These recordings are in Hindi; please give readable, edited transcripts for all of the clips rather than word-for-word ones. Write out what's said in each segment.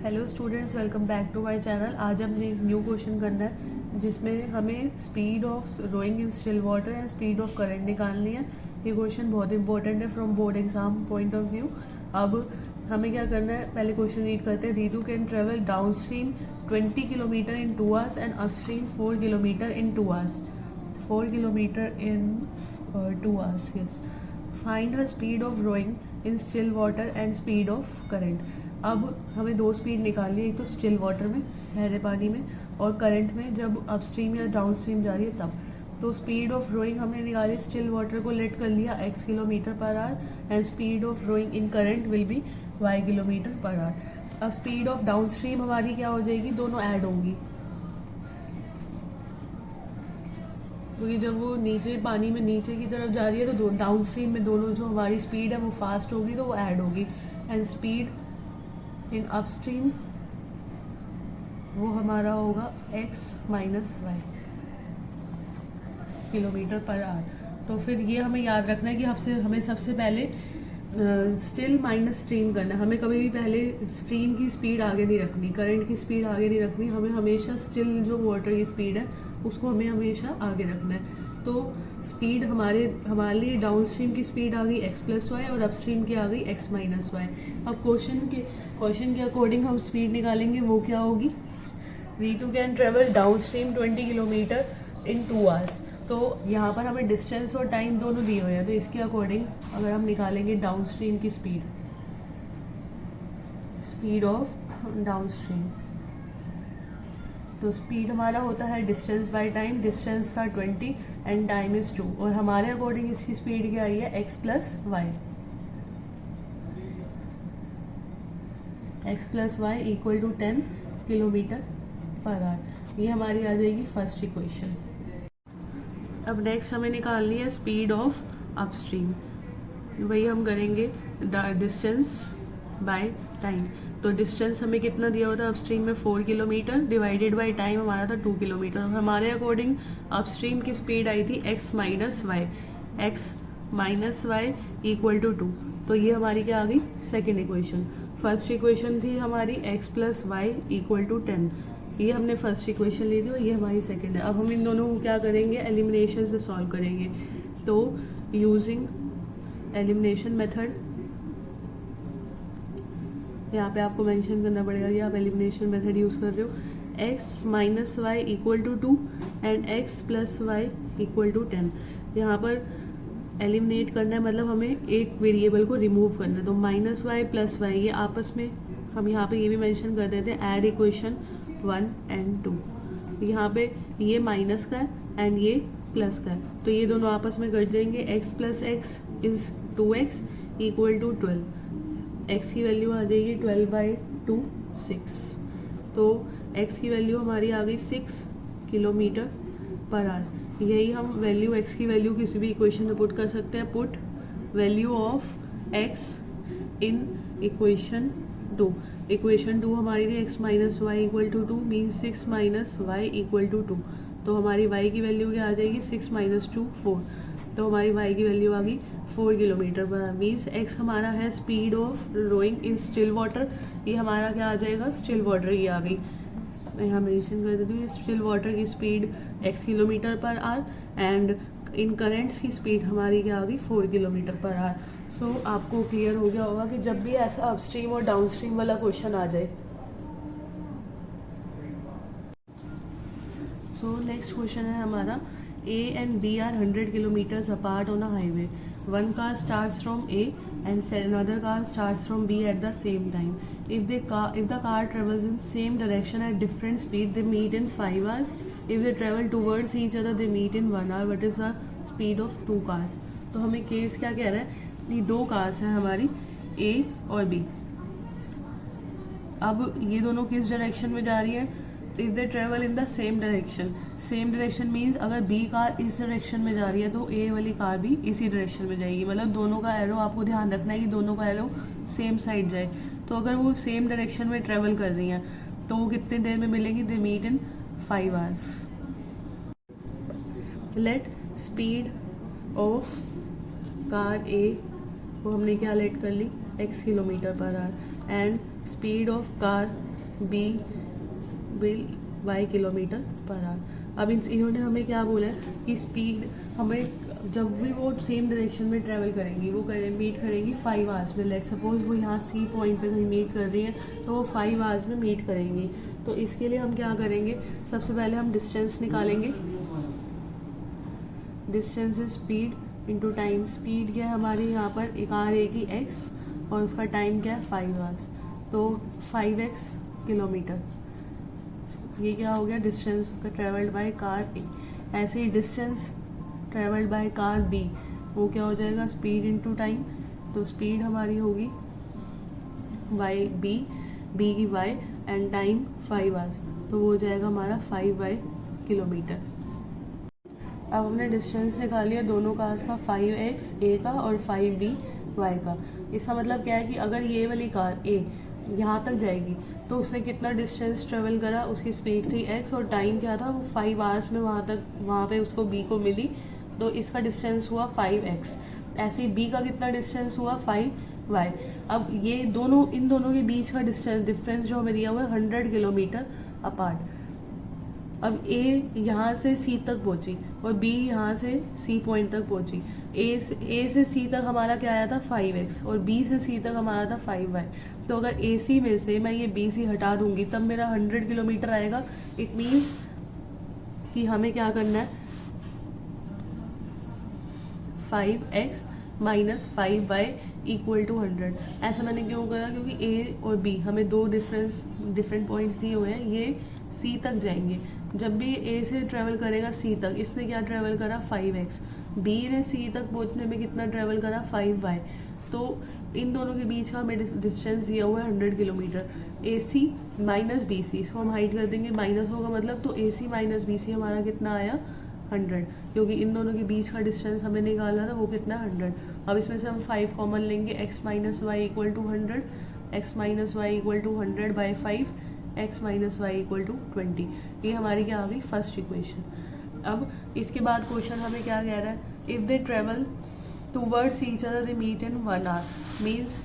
Hello students, welcome back to my channel. आज हमने एक न्यू क्वेश्चन करना है जिसमें हमें speed of rowing in still water and speed of current निकालनी है। ये क्वेश्चन बहुत इंपॉर्टेंट है from board exam point of view. अब हमें क्या करना है, पहले क्वेश्चन रीड करते हैं। Ritu can travel downstream 20 kilometre in 2 hours and upstream 4 kilometre in 2 hours. 4 kilometre in 2 hours, yes. Find the speed of rowing in still water and speed of current. अब हमें दो स्पीड निकालनी है, एक तो स्टिल वाटर में, ठहरे पानी में, और करंट में जब अपस्ट्रीम या डाउन स्ट्रीम जा रही है तब। तो स्पीड ऑफ रोइंग हमने निकाली, स्टिल वाटर को लेट कर लिया x kilometre per hour and speed of rowing in current will be y kilometre per hour. अब स्पीड ऑफ डाउन स्ट्रीम हमारी क्या हो जाएगी, दोनों ऐड होंगी, क्योंकि जब वो नीचे पानी में नीचे की तरफ जा रही है तो डाउन स्ट्रीम में दोनों जो हमारी स्पीड है वो फास्ट होगी, तो वो ऐड होगी। एंड स्पीड इन अपस्ट्रीम वो हमारा होगा x minus y kilometre per hour. तो फिर ये हमें याद रखना है कि हमें सबसे पहले स्टिल माइनस स्ट्रीम करना है। हमें कभी भी पहले स्ट्रीम की स्पीड आगे नहीं रखनी, करंट की स्पीड आगे नहीं रखनी, हमें हमेशा स्टिल जो वाटर की स्पीड है उसको हमें हमेशा आगे रखना है। तो स्पीड हमारे लिए डाउन स्ट्रीम की स्पीड आ गई x प्लस वाई और अपस्ट्रीम की आ गई x माइनस वाई। अब क्वेश्चन के अकॉर्डिंग हम स्पीड निकालेंगे, वो क्या होगी। Ritu can travel downstream 20 kilometre in 2 hours. तो यहाँ पर हमें डिस्टेंस और टाइम दोनों दिए हुए हैं, तो इसके अकॉर्डिंग अगर हम निकालेंगे डाउन स्ट्रीम की स्पीड ऑफ डाउन स्ट्रीम, तो स्पीड हमारा होता है डिस्टेंस बाय टाइम। डिस्टेंस था 20 एंड टाइम इज 2, और हमारे अकॉर्डिंग इसकी स्पीड क्या आई है, x plus y. x plus y equal to 10 kilometre per hour. ये हमारी आ जाएगी फर्स्ट इक्वेशन। अब नेक्स्ट हमें निकालनी है स्पीड ऑफ अपस्ट्रीम। वही हम करेंगे डिस्टेंस बाय टाइम। तो डिस्टेंस हमें कितना दिया होता है अपस्ट्रीम में, 4 किलोमीटर डिवाइडेड बाय टाइम हमारा था 2 किलोमीटर। हमारे अकॉर्डिंग अपस्ट्रीम की स्पीड आई थी x minus y equal to 2। तो ये हमारी क्या आ गई, सेकेंड इक्वेशन। फर्स्ट इक्वेशन थी हमारी x plus y equal to 10, ये हमने फर्स्ट इक्वेशन ली थी और ये हमारी सेकेंड है। अब हम इन दोनों को क्या करेंगे, एलिमिनेशन से सॉल्व करेंगे। तो यूजिंग एलिमिनेशन मेथड, यहाँ पे आपको मेंशन करना पड़ेगा कि आप एलिमिनेशन मेथड यूज़ कर रहे हो। x minus y equal to 2 and x plus y equal to 10। यहाँ पर एलिमिनेट करना है, मतलब हमें एक वेरिएबल को रिमूव करना है। तो माइनस वाई प्लस वाई ये आपस में, हम यहाँ पे ये भी मेंशन कर देते हैं, ऐड इक्वेशन 1 एंड 2। यहाँ पे ये माइनस का है एंड ये प्लस का है, तो ये दोनों आपस में कट जाएंगे। x plus x is 2x equal to 12। x की वैल्यू आ जाएगी 12/2 6। तो x की वैल्यू हमारी आ गई 6 किलोमीटर पर आवर। यही हम वैल्यू, x की वैल्यू किसी भी इक्वेशन में पुट कर सकते हैं। Put value of x in equation 2। Equation 2 हमारी थी x minus y equal to 2 means 6 minus y equal to 2। तो हमारी y की वैल्यू क्या आ जाएगी, 6 माइनस 2 4। तो हमारी y की वैल्यू आ गई 4 kilometre per our. Means x हमारा है speed of rowing in still water, ये हमारा क्या आ जाएगा, स्टिल वाटर ये आ गई। मैं यहाँ मेंशन कर देती हूँ, स्टिल वाटर की speed x kilometre per hour and in currents की स्पीड हमारी क्या आ गई, 4 किलोमीटर पर आवर। सो आपको क्लियर हो गया होगा कि जब भी ऐसा अपस्ट्रीम और डाउनस्ट्रीम वाला क्वेश्चन आ जाए। सो नेक्स्ट क्वेश्चन है हमारा, A and B are 100 kilometers apart on a highway. One car starts from A and another car starts from B at the same time. If the car travels in same direction at different speed, they meet in 5 hours. If they travel towards each other, they meet in 1 hour. What is the speed of two cars? तो हमें केस क्या कह रहा है, ये दो कार्स हैं हमारी A और B। अब ये दोनों किस डायरेक्शन में जा रही है, if they travel in the same direction means अगर B कार इस डायरेक्शन में जा रही है तो A वाली कार भी इसी डायरेक्शन में जाएगी। मतलब दोनों का एरो, आपको ध्यान रखना है कि दोनों का एरो सेम साइड जाए। तो अगर वो सेम डायरेक्शन में ट्रेवल कर रही हैं तो वो कितने देर में मिलेंगी, they meet in 5 hours. Let speed of car A वो हमने क्या लेट कर ली, x kilometre per hour and speed of car B will y kilometre per hour. अब इन्होंने हमें क्या बोला है कि स्पीड हमें जब भी वो सेम डायरेक्शन में ट्रैवल करेंगी वो मीट करेंगी 5 आवर्स में। लेट सपोज वो यहाँ सी पॉइंट पे कहीं मीट कर रही हैं तो वो 5 आवर्स में मीट करेंगी। तो इसके लिए हम क्या करेंगे, सबसे पहले हम डिस्टेंस निकालेंगे। Distance is speed into time. Speed क्या है हमारी यहाँ पर, एक आ रहेगी x और उसका टाइम क्या है 5 आवर्स, तो 5x किलोमीटर। ये क्या हो गया, डिस्टेंस का ट्रेवल्ड बाय कार ए। ऐसे ही distance travelled by car B, वो क्या हो जाएगा, स्पीड इनटू टाइम। तो स्पीड हमारी होगी वाई बी की वाई एंड टाइम 5 आवर्स, तो वो हो जाएगा हमारा 5y किलोमीटर। अब हमने डिस्टेंस निकाल लिया दोनों कार्स का, 5x ए का और 5b y का। इसका मतलब क्या है कि अगर ये वाली कार ए यहाँ तक जाएगी तो उसने कितना डिस्टेंस ट्रेवल करा, उसकी स्पीड थी x और टाइम क्या था, वो 5 आवर्स में वहाँ पे उसको b को मिली, तो इसका डिस्टेंस हुआ 5x। ऐसे ही b का कितना डिस्टेंस हुआ 5y। अब ये इन दोनों के बीच का डिफरेंस जो हमें दिया हुआ है 100 किलोमीटर अपार्ट। अब A यहाँ से C तक पहुँची और B यहाँ से C पॉइंट तक पहुँची। A से C तक हमारा क्या आया था 5x और B से C तक हमारा था 5y। तो अगर AC में से मैं ये BC हटा दूंगी तब मेरा 100 किलोमीटर आएगा। इट मीन्स कि हमें क्या करना है, 5x minus 5y equal to 100। ऐसा मैंने क्यों करा, क्योंकि A और B हमें दो डिफरेंट पॉइंट्स दिए हुए हैं, ये C तक जाएंगे। जब भी A से ट्रैवल करेगा C तक, इसने क्या ट्रैवल करा 5x, B ने C तक पहुंचने में कितना ट्रैवल करा 5y। तो इन दोनों के बीच का हमें डिस्टेंस दिया हुआ है 100 किलोमीटर। AC माइनस BC, इसको हम हाइड कर देंगे, माइनस होगा मतलब, तो AC माइनस BC हमारा कितना आया 100, क्योंकि इन दोनों के बीच का डिस्टेंस हमें निकाला था वो कितना 100। अब इसमें से हम 5 कॉमन लेंगे, x minus y equal to 100, x minus y equal to 100 by 5, x minus y equal to 20। ये हमारी क्या आ गई, फर्स्ट इक्वेशन। अब इसके बाद क्वेश्चन हमें क्या कह रहा है, if they travel towards each other they meet in 1 hour. Means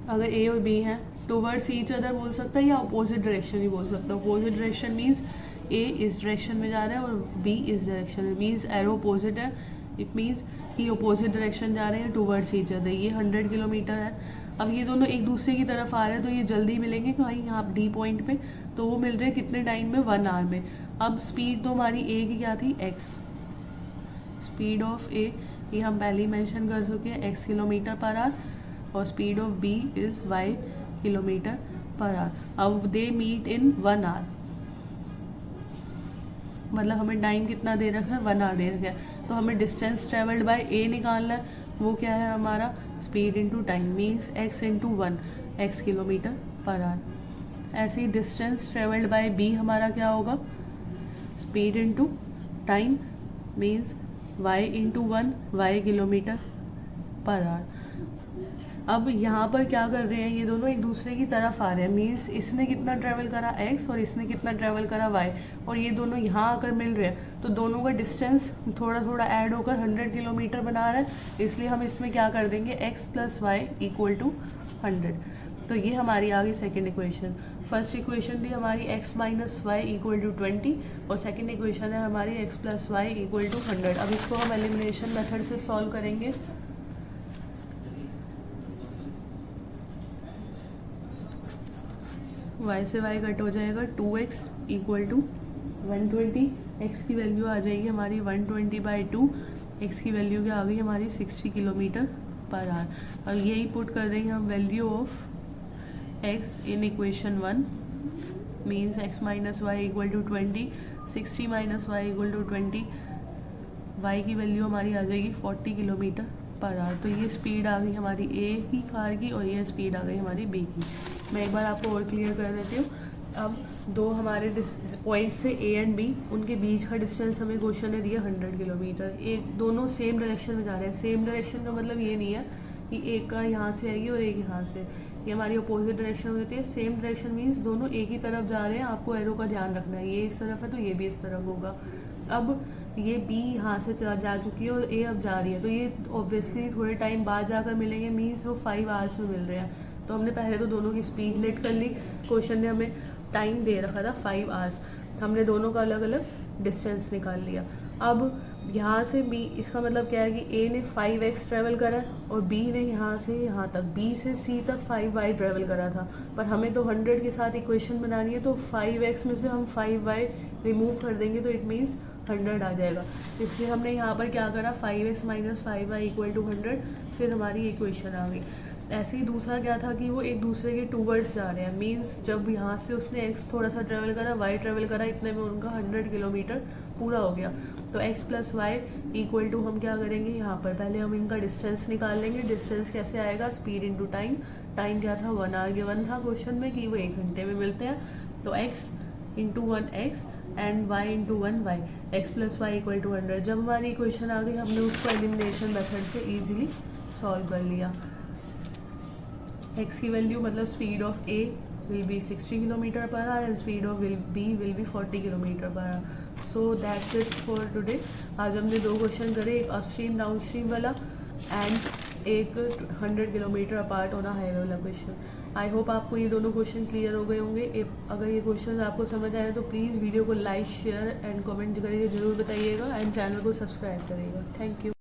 अगर A और B हैं, टूवर्ड्स ईच अदर बोल सकता है या अपोजिट डायरेक्शन ही बोल सकता है। अपोजिट डायरेक्शन मीन्स A इस डायरेक्शन में जा रहा है और B इस डायरेक्शन में, मीन्स एरो अपोजिट है। इट मीन्स कि अपोजिट डायरेक्शन जा रहे हैं टूवर्ड्स ईच अदर। ये 100 किलोमीटर है। अब ये दोनों एक दूसरे की तरफ आ रहे हैं तो ये जल्दी मिलेंगे कहीं यहाँ D पॉइंट पे, तो वो मिल रहे हैं कितने टाइम में, 1 आवर में। अब स्पीड तो हमारी A की क्या थी, x। स्पीड ऑफ A ये हम पहले ही मेंशन कर चुके हैं, x किलोमीटर पर आवर, और speed of B is y kilometre per hour. अब दे मीट इन 1 आवर, मतलब हमें टाइम कितना दे रखा है, 1 आवर दे रखा है। तो हमें डिस्टेंस ट्रेवल्ड बाय A निकालना है, वो क्या है हमारा speed into time, means x into 1, x kilometre per our. ऐसे ही डिस्टेंस ट्रेवल्ड बाय B हमारा क्या होगा, speed into time, means y into 1, y kilometre per hour. अब यहाँ पर क्या कर रहे हैं, ये दोनों एक दूसरे की तरफ आ रहे हैं, मीन्स इसने कितना ट्रैवल करा x और इसने कितना ट्रैवल करा y, और ये दोनों यहाँ आकर मिल रहे हैं, तो दोनों का डिस्टेंस थोड़ा थोड़ा ऐड होकर 100 किलोमीटर बना रहा है। इसलिए हम इसमें क्या कर देंगे, x plus y equal to 100। तो ये हमारी आ गई सेकेंड इक्वेशन। फर्स्ट इक्वेशन थी हमारी x minus y equal to 20 और सेकेंड इक्वेशन है हमारी x plus y equal to 100। अब इसको हम एलिमिनेशन मेथड से सॉल्व करेंगे। y से y कट हो जाएगा, 2x इक्वल टू 120। x की वैल्यू आ जाएगी हमारी 120 बाई 2, x की वैल्यू क्या आ गई हमारी 60 किलोमीटर पर आवर। और यही पुट कर देंगे हम value of x in equation 1, means x minus y equal to 20, 60 minus y equal to 20, y की वैल्यू हमारी आ जाएगी 40 किलोमीटर पर आवर। तो ये स्पीड आ गई हमारी A की कार की और ये स्पीड आ गई हमारी B की। मैं एक बार आपको और क्लियर कर देती हूँ। अब दो हमारे पॉइंट से A एंड B, उनके बीच का डिस्टेंस हमें क्वेश्चन ने दिया 100 किलोमीटर। एक दोनों सेम डायरेक्शन में जा रहे हैं। सेम डायरेक्शन का मतलब ये नहीं है कि एक का यहाँ से आएगी और एक यहाँ से, ये हमारी अपोजिट डायरेक्शन हो जाती है। सेम डायरेक्शन मीन्स दोनों एक ही तरफ जा रहे हैं, आपको एरो का ध्यान रखना है, ये इस तरफ है तो ये भी इस तरफ होगा। अब ये B यहाँ से जा चुकी है और A अब जा रही है, तो ये ऑब्वियसली थोड़े टाइम बाद जाकर मिलेंगे, मीन्स वो 5 आवर्स में मिल रहे हैं। तो हमने पहले तो दोनों की स्पीड लेट कर ली। क्वेश्चन ने हमें टाइम दे रखा था 5 आवर्स, हमने दोनों का अलग अलग डिस्टेंस निकाल लिया। अब यहाँ से B, इसका मतलब क्या है कि A ने 5x ट्रैवल करा और B ने यहाँ से यहाँ तक, B से C तक 5y ट्रैवल करा था। पर हमें तो 100 के साथ इक्वेशन बनानी है, तो 5x में से हम 5y रिमूव कर देंगे तो इट मीन्स 100 आ जाएगा। इसलिए हमने यहाँ पर क्या करा, 5x minus 5y equal to 100, फिर हमारी इक्वेशन आ गई। ऐसे ही दूसरा क्या था कि वो एक दूसरे के टूवर्ड्स जा रहे हैं, मीन्स जब यहाँ से उसने x थोड़ा सा ट्रैवल करा, y ट्रैवल करा, इतने में उनका 100 किलोमीटर पूरा हो गया। तो x plus y equal to हम क्या करेंगे, यहाँ पर पहले हम इनका डिस्टेंस निकाल लेंगे। डिस्टेंस कैसे आएगा, स्पीड इंटू टाइम। टाइम क्या था, 1 आवर गिवन था क्वेश्चन में कि वो 1 घंटे में मिलते हैं। तो x into 1x and y into 1y, x plus y equal to 100। जब हमारी इक्वेशन आ गई, हमने उसको एलिमिनेशन मेथड से ईजिली सॉल्व कर लिया। x की वैल्यू मतलब speed of A will be 60 kilometre per hour and speed of B will be 40 kilometre per hour. So that's it for today. आज हमने 2 क्वेश्चन करे, एक अपस्ट्रीम डाउन स्ट्रीम वाला एंड एक 100 किलोमीटर अपार्ट होना हाईवे वाला क्वेश्चन। आई होप आपको ये दोनों क्वेश्चन क्लियर हो गए होंगे। अगर ये क्वेश्चन आपको समझ आए तो प्लीज़ वीडियो को लाइक, शेयर एंड कमेंट करके ज़रूर बताइएगा एंड चैनल को सब्सक्राइब करिएगा। Thank you.